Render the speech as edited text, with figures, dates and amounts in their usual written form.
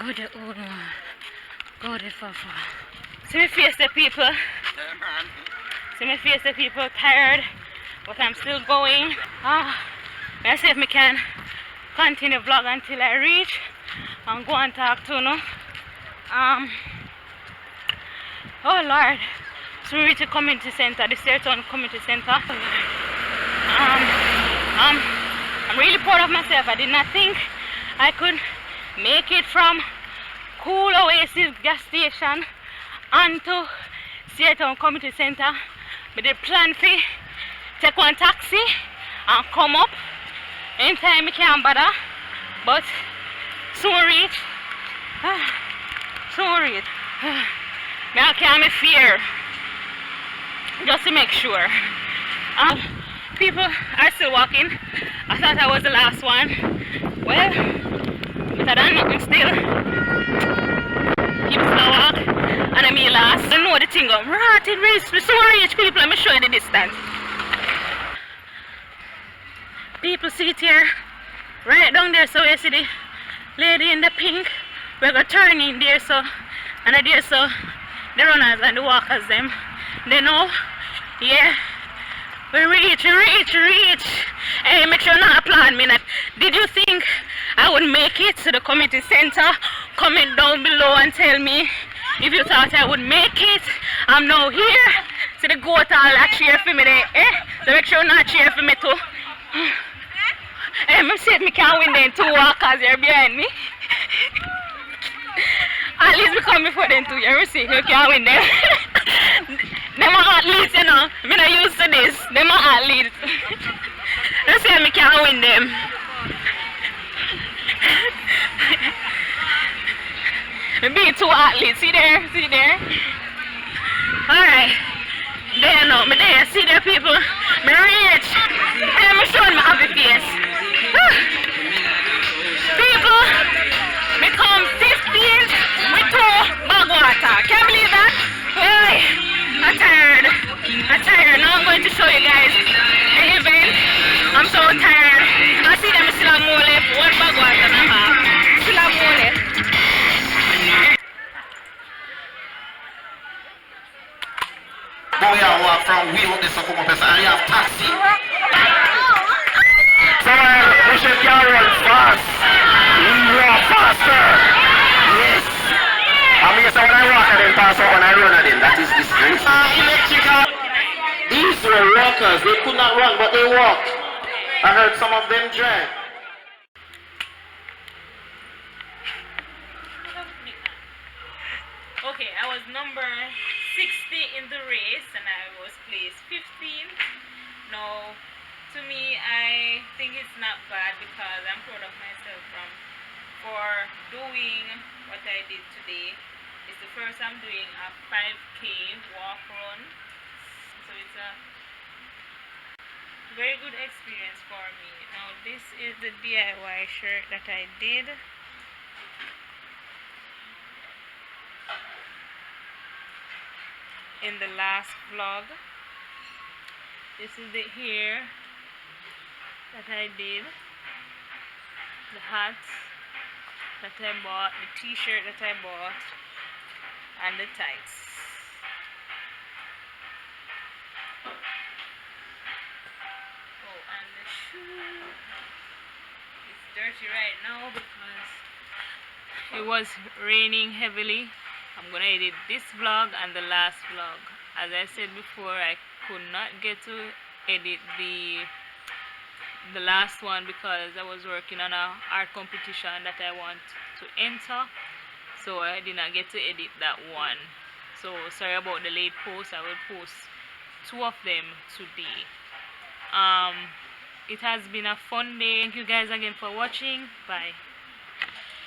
Go the old one. Go the fafa. See me face the people. See me face the people tired. But I'm still going. Let's see if I can continue vlog until I reach and go and talk to you. Oh Lord. So we reach the community center, the Seartown Community Center. I'm really proud of myself. I did not think I could make it from Cool Oasis gas station onto Seartown Community Center. But the plan for take one taxi and come up. Anytime I can't bother, but soon reach. Soon reach. I can't fear. Just to make sure. People are still walking. I thought I was the last one. Well, better than nothing still. Keep slow walk. And I'm here last. I know the thing go. Right, it reach. So reach people. Let me show you the distance. People sit here. Right down there. So you see the lady in the pink. We're going to turn in there. So, and I there so the runners and the walkers them. They know. Yeah. We reach. Hey, make sure not applaud me. Did you think I would make it to the community center? Comment down below and tell me if you thought I would make it. I'm now here. See the goat all that cheer for me there. So make sure not cheer for me too. Hey, me see if me can win them 2 walkers here behind me. At least we come before them 2. You see if you can win them. Them are athletes, you know. I'm not used to this. Them are athletes. Let's see if I can win them. Me beat 2 athletes. See there? See there? Alright. There now. Me there. See there, people? Me reach. Hey, me showing my happy face. People, me come 15th with 2 bag water. Can't believe that? Hey. I'm tired. Now I'm going to show you guys the event. I'm so tired. I see them still have more left. 1 bag water and a half. Still have more left. Boy, I walk from wheel up this and come up and you have taxi. So we should run fast. Run faster. Yes. I mean, so when I walk at them pass out when I run at them, that is disgrace. Electrical. These were walkers. They could not run, but they walked. I heard some of them drive. Okay, I was number 60 in the race and I was placed 15th. Now, to me, I think it's not bad because I'm proud of myself for doing what I did today. It's the first I'm doing a 5K walk run, so it's a very good experience for me. Now this is the DIY shirt that I did. In the last vlog. This is the hair that I did, the hat that I bought, the t-shirt that I bought, and the tights. Oh, and the shoe. It's dirty right now because it was raining heavily. I'm gonna edit this vlog and the last vlog. As I said before, I could not get to edit the last one because I was working on a art competition that I want to enter, so I did not get to edit that one. So sorry about the late post. I will post 2 of them today. It has been a fun day. Thank you guys again for watching. Bye.